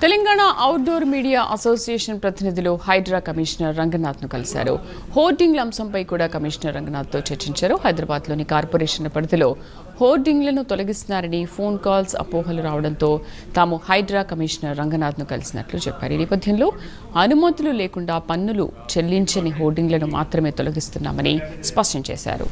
Telangana outdoor media association ప్రతినిధులు Hydraa commissioner రంగనాథ్ను కలిశారు. హోర్డింగ్ల అంశంపై కూడా కమిషనర్ రంగనాథ్తో చర్చించారు. హైదరాబాద్లోని కార్పొరేషన్ పరిధిలో హోర్డింగ్లను తొలగిస్తున్నారని ఫోన్ కాల్స్ అపోహలు రావడంతో తాము హైడ్రా కమిషనర్ రంగనాథ్ను కలిసినట్లు చెప్పారు. ఈ నేపథ్యంలో అనుమతులు లేకుండా పన్నులు చెల్లించని హోర్డింగ్లను మాత్రమే తొలగిస్తున్నామని స్పష్టం చేశారు.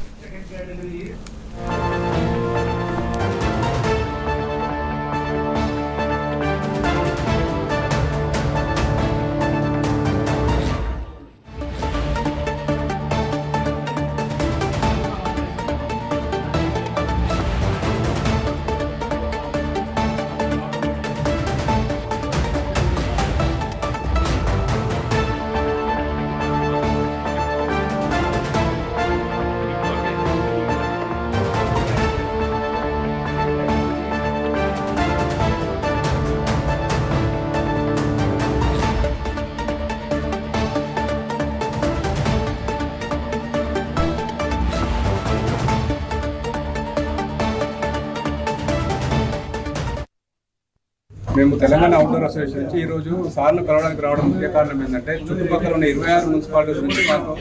మేము తెలంగాణ అవుట్డోర్ అసోసియేషన్ నుంచి ఈరోజు సార్ను కలవడానికి రావడం ముఖ్య కారణం ఏంటంటే చుట్టుపక్కల ఉన్న 26 మున్సిపాలిటీస్ నుంచి మాకు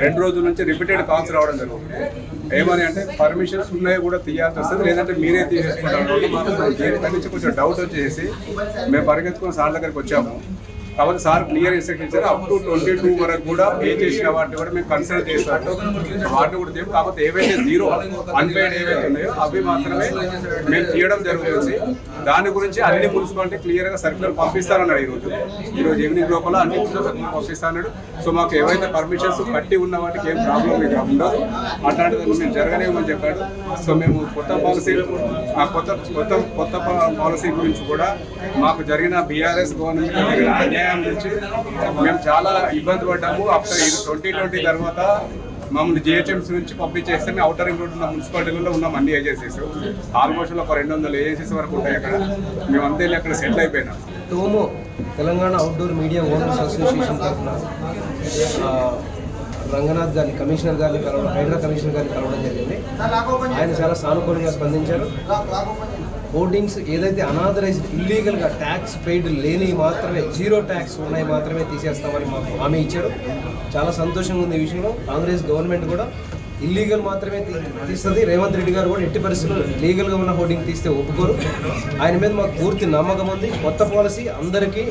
2 రోజుల నుంచి రిపీటెడ్ కాల్స్ రావడం జరుగుతుంది. ఏమని అంటే పర్మిషన్స్ ఉన్నాయి కూడా తీయాల్సి వస్తుంది, లేదంటే మీరే తీసేసుకుంటారు. మాకు దీని నుంచి కొంచెం డౌట్ వచ్చేసి మేము పరిగెత్తుకుని సార్ దగ్గరికి వచ్చాము. కాబట్టి సార్ క్లియర్ ఇన్స్ట్రక్షన్ ఇచ్చారు. అప్ టు 22 వరకు కూడా పే చేసిన వాటిని కూడా మేము కన్సిడర్ చేస్తాము. వాటిని కూడా తీయం. కాకపోతే ఏవైతే జీరో అన్పెయిడ్ ఏవైతే ఉన్నాయో అవి మాత్రమే మేము తీయడం జరుగుతుంది. దాని గురించి అన్ని మున్సిపాలిటీ క్లియర్గా సర్క్యులర్ పంపిస్తారన్నాడు. ఈరోజు ఈవినింగ్ లోపల అన్ని సర్క్యులర్ పంపిస్తాడు. సో మాకు ఏవైతే పర్మిషన్స్ కట్టి ఉన్న వాటికి ఏం ప్రాబ్లం ఉండదు, అట్లాంటిది మేము జరగలేమని చెప్పాడు. సో మేము కొత్త పాలసీ గురించి కూడా మాకు జరిగిన బీఆర్ఎస్ గవర్నమెంట్ జరిగిన అన్యాయం నుంచి మేము చాలా ఇబ్బంది పడ్డాము. ఆఫ్టర్ 2020 తర్వాత మమ్మల్ని జిహెచ్ఎంసీ నుంచి పంపించేస్తే మేము అవుటర్ రింగ్ రోడ్ ఉన్న మున్సిపాలిటీలో ఉన్నాం. అన్ని ఏజెన్సీస్ ఆల్మోస్ట్ ఒక 200 ఏజెన్సీస్ వరకు ఉంటాయి అక్కడ. మేము అంతే అక్కడ సెటిల్ అయిపోయినాం. టోమో Telangana outdoor media owners association తరఫున రంగనాథ్ గారిని కమిషనర్ గారిని కలవడం, హైడ్రా కమిషనర్ గారిని కలవడం జరిగింది. ఆయన చాలా సానుకూలంగా స్పందించారు. హోర్డింగ్స్ ఏదైతే అనాథరైజ్డ్ ఇల్లీగల్గా ట్యాక్స్ పెయిడ్ లేని మాత్రమే, జీరో ట్యాక్స్ ఉన్నాయి మాత్రమే తీసేస్తామని మాకు హామీ ఇచ్చారు. చాలా సంతోషంగా ఉంది ఈ విషయంలో. కాంగ్రెస్ గవర్నమెంట్ కూడా ఇల్లీగల్ మాత్రమే తీస్తుంది. రేవంత్ రెడ్డి గారు కూడా ఎట్టి పరిస్థితుల్లో లీగల్గా ఉన్న హోర్డింగ్ తీస్తే ఒప్పుకోరు. ఆయన మీద మాకు పూర్తి నమ్మకం ఉంది. కొత్త పాలసీ అందరికీ